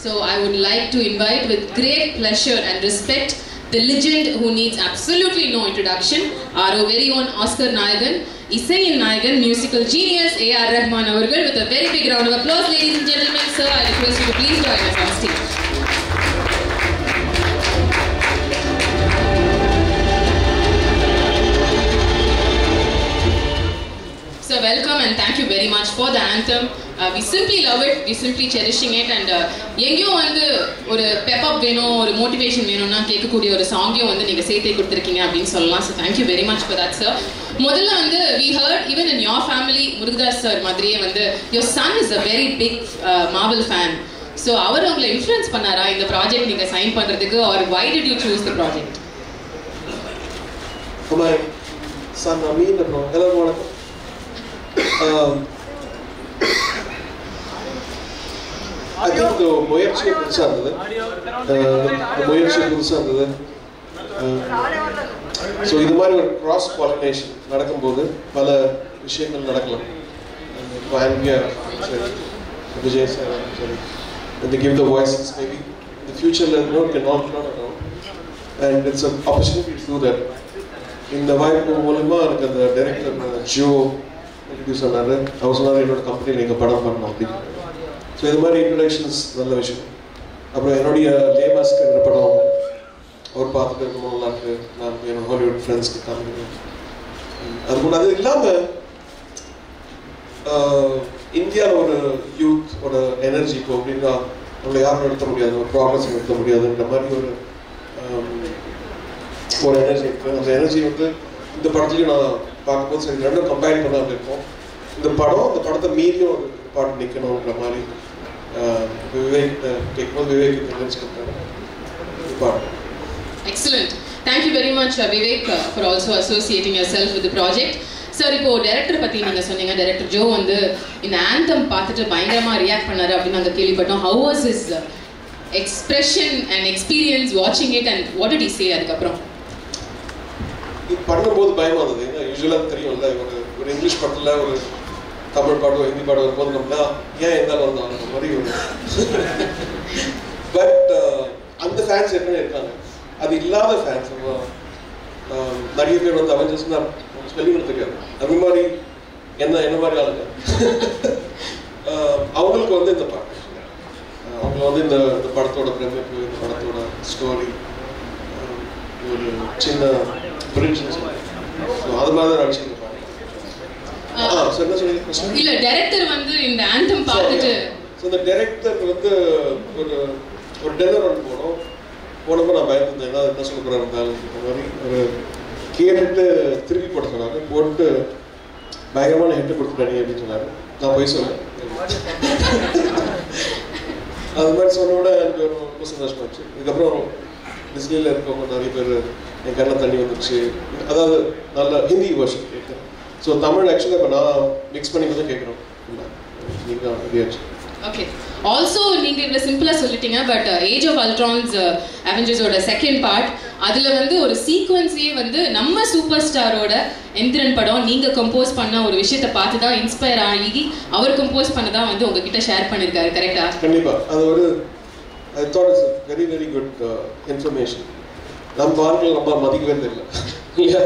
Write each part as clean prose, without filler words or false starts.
So I would like to invite with great pleasure and respect the legend who needs absolutely no introduction, our very own Oscar Nayagan, Isaiyin Nayagan, musical genius A.R. Rahman avargal, with a very big round of applause. Ladies and gentlemen, sir, I request you to please join us on stage. So welcome and thank you very much for the anthem. We simply love it, we simply cherishing it, and எங்கேயோ வந்து ஒரு பெப்பப் வேணும், ஒரு motivation வேணும்னா கேட்கக்கூடிய ஒரு சாங்கையும் வந்து நீங்கள் சேர்த்தே கொடுத்துருக்கீங்க அப்படின்னு சொல்லலாம். So thank you very much for that sir. முதல்ல வந்து we heard even in your family, Murugadoss sir மாதிரியே வந்து your son is a very big Marvel fan. So அவர் உங்களை இன்ஃப்ளூயன்ஸ் பண்ணாரா இந்த ப்ராஜெக்ட் நீங்கள் சைன் பண்ணுறதுக்கு, or why did you choose the project? My son Amin, hello, வணக்கம். I think the முயற்சி புதுசா இருந்தது. ஸோ இது மாதிரி ஒரு கிராஸ் பாலினேஷன் நடக்கும்போது பல விஷயங்கள் நடக்கலாம். விஜய் சார் சரி, they give the voices, maybe in the future can all turn around, and it's an opportunity to do that. இந்த வாய்ப்பு மூலமா எனக்கு அந்த டைரக்டர் ஜோ இன்ட்ரடியூஸ் பண்ணாரு. அவர் சொன்னார் என்னோட கம்பெனியில் நீங்கள் படம் பண்ணணும் அப்படின்னு. ஸோ இது மாதிரி இன்ட்ரடக்ஷன்ஸ் நல்ல விஷயம். அப்புறம் என்னுடைய லேமாஸ்க்கு என்ற படம் அவர் பார்த்துட்டு இருக்கணும், நல்லா இருக்கு. நான் என்னோட ஹாலிவுட் ஃப்ரெண்ட்ஸ்க்கு காமிக்கிறேன். அது கூட அது இல்லாமல் இந்தியாவில் ஒரு யூத்தோட எனர்ஜி இப்போ அப்படின்னா நம்மளை யாரும் நிறுத்த முடியாது, ஒரு ப்ராக்ரஸ் நிறுத்த முடியாதுன்ற மாதிரி ஒரு எனர்ஜி இருக்குது. அந்த எனர்ஜி வந்து இந்த படத்துலையும் நான் பார்க்கும்போது சரி ரெண்டும் கம்பைன் பண்ண இருக்கும். இந்த படத்தை மீறியும் ஒரு பாட்டு நிற்கணுன்ற மாதிரி விவேக் கேட்கும்போது விவேக் கன்வின்ஸ் பண்ணுறாங்க பாட்டு. Excellent. Thank you very much Vivek for also associating yourself with the project. Sir, இப்போ டைரக்டர் பற்றி நீங்கள் சொன்னீங்க. டைரக்டர் ஜோ வந்து இந்த ஆந்தம் பார்த்துட்டு பயங்கரமாக ரியாக்ட் பண்ணாரு அப்படின்னு நாங்கள் கேள்விப்பட்டோம். How was his expression and experience watching it, and what did he say அதுக்கப்புறம்? இது பண்ணும்போது பயமாக இருந்தது. ஏன்னா யூஸ்வலாக தெரியும்ல, ஒரு இங்கிலீஷ் படத்தில் ஒரு தமிழ் பாடம் ஹிந்தி பாடம் வரும்போது நம்மளா ஏன் எந்த வந்தோம் அந்த மாதிரி ஒரு பட் அந்த ஃபேன்ஸ் ஏற்கனவே இருக்காங்க. அது இல்லாத ஃபேன்ஸ் நிறைய பேர் வந்து அவெஞ்சர்ஸ்னா ஸ்பெல்லிங் தெரியாது. அது மாதிரி என்ன மாதிரி ஆளுங்க அவங்களுக்கு வந்து இந்த பாட்டு அவங்க வந்து இந்த படத்தோட பிரமிப்பு, இந்த படத்தோட ஸ்டோரி ஒரு சின்ன அது மாதிரி தான் நடிச்சிருப்பாங்க. இல்ல டைரக்டர் வந்து இந்த ஆந்தம் பார்த்துட்டு இந்த டைரக்டர் வந்து ஒரு டெல்லர் ஒன்று போனப்போ நான் பயந்துருந்தேன். என்ன சொல்ல போறாரு இருந்தாலும் இந்த மாதிரி ஒரு கேட்டுட்டு திருப்பி போட சொன்னாங்க. போட்டு பயங்கரமான ஹெட்டு கொடுத்துட்டாங்க அப்படின்னு சொன்னாரு. நான் போய் சொன்னேன். அது மாதிரி சொன்னோட எனக்கு ரொம்ப சந்தோஷமாச்சு. இதுக்கப்புறம் டிஸ்னியில் இருக்கவங்க நிறைய பேர் என் கண்ணில் தண்ணி வந்துச்சு. அதாவது நல்ல ஹிந்தி வெர்ஷன் கேட்குறேன். ஸோ தமிழ் ஆக்சுவலாக இப்போ நான் மிக்ஸ் பண்ணி தான் கேட்குறோம். நீங்கள் ரெடியாச்சு. ஓகே. ஆல்சோ நீங்கள் இவ்வளோ சிம்பிளாக சொல்லிட்டீங்க. பட் ஏஜ் ஆஃப் அல்ட்ரான்ஸ் அவெஞ்சர்ஸோட செகண்ட் பார்ட் அதில் வந்து ஒரு சீக்வன்ஸையே வந்து நம்ம சூப்பர் ஸ்டாரோட எந்திரன் படம் நீங்கள் கம்போஸ் பண்ண ஒரு விஷயத்தை பார்த்து தான் இன்ஸ்பயர் ஆகி அவர் கம்போஸ் பண்ணதான் வந்து உங்ககிட்ட ஷேர் பண்ணியிருக்காரு. கரெக்டா? கண்டிப்பாக. அது ஒரு I thought it's very very good information. நம்ம ஆளுங்களை ரொம்ப மதிக்கவே தெரியல இல்லையா?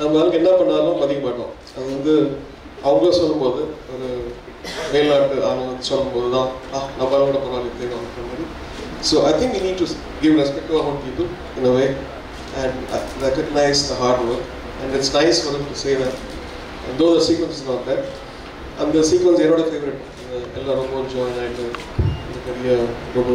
நம்ம ஆளுக்கு என்ன பண்ணாலும் மதிக்க மாட்டோம். அது வந்து அவங்க சொல்லும்போது ஒரு மேல்நாட்டு அவங்க வந்து சொல்லும்போது தான் நம்ம ஆளோட பரவாயில்ல தெரியும்ன்ற மாதிரி. So I think we need to give respect to our people in a way and recognise the hard work. And it's nice for them to say that though the sequence is not there. அந்த sequence என்னோட favourite. எல்லாரும் ரொம்ப join ஆகிட்டு பெரிய ரொம்ப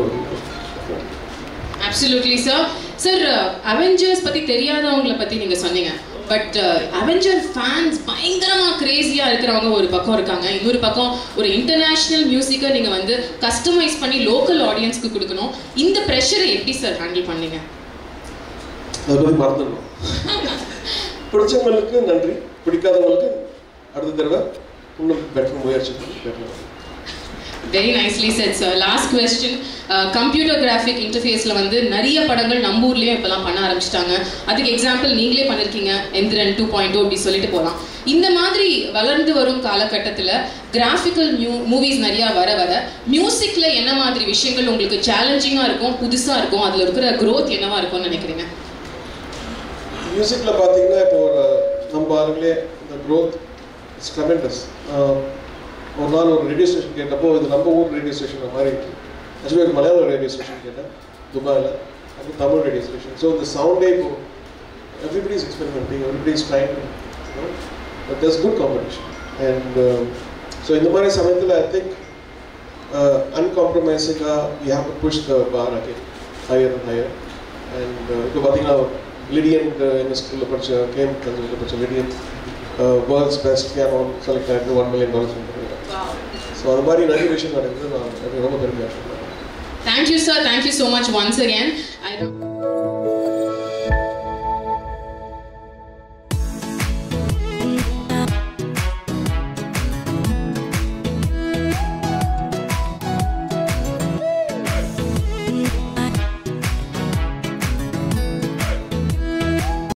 absolutely sir. Sir Avengers பற்றி தெரியாதவங்களை பற்றி நீங்கள் சொன்னீங்க. பட் அவெஞ்சர் ஃபேன்ஸ் பயங்கரமாக கிரேஸியாக இருக்கிறவங்க ஒரு பக்கம் இருக்காங்க. இன்னொரு பக்கம் ஒரு இன்டர்நேஷ்னல் மியூசிக்கை நீங்கள் வந்து கஸ்டமைஸ் பண்ணி லோக்கல் ஆடியன்ஸ்க்கு கொடுக்கணும். இந்த ப்ரெஷரை எப்படி சார் ஹேண்டில் பண்ணீங்க? அதை பற்றி மறந்துடணும். பிடிச்சவங்களுக்கு நன்றி, பிடிக்காதவங்களுக்கு அடுத்த தடவை இன்னும் பெட்டர் முயற்சி பண்ணி. Very nicely said sir. Last question. Computer graphic interfaceல வந்து நிறைய படங்கள் நம்ம ஊர்லயே இப்பலாம் பண்ண ஆரம்பிச்சிட்டாங்க. அதுக்கு எக்ஸாம்பிள் நீங்களே பண்ணிருக்கீங்க. எந்திரன் 2.0 அப்படி சொல்லிட்டு போலாம். இந்த மாதிரி வளர்ந்து வரும் காலகட்டத்தில் கிராஃபிக்கல் மூவிஸ் நிறையா வர மியூசிக்ல என்ன மாதிரி விஷயங்கள் உங்களுக்கு சேலஞ்சிங்காக இருக்கும், புதுசாக இருக்கும், அதில் இருக்கிற க்ரோத் என்னவா இருக்கும்னு நினைக்கிறீங்க? மியூசிக்கில் பார்த்தீங்கன்னா இப்போ ஒரு நம்ம ஆளுங்களே இந்த க்ரோத் இட்ஸ் ட்ரெமெண்டஸ். ஒரு நாள் ஒரு ரேடியோ ஸ்டேஷன் கேட்டப்போ இது நம்ம ஊர் ரேடியோ ஸ்டேஷன் மாதிரி இருக்குது. ஆக்சுவலி ஒரு மலையாள ரேடியோ ஸ்டேஷன் கேட்டேன் துபாயில், அப்புறம் தமிழ் ரேடியோ ஸ்டேஷன். ஸோ இந்த சவுண்டே இப்போ everybody is experimenting, everybody is trying, but there's good competition. And so in the மாதிரி சமயத்தில் I think uncompromisingly we have to push the bar again higher and higher. And இப்போ பார்த்தீங்கன்னா லிடியன் எங்கள் ஸ்கூலில் படித்த கேம் தஞ்சில் படித்த Lydian world's best piano select ஆகிட்டு $1 million பண்ணுறாங்க. ஸோ அது மாதிரி நிறைய விஷயம் நடக்குது. நான் ரொம்ப பெருமையாக இருக்கேன். Thank you sir, thank you so much once again.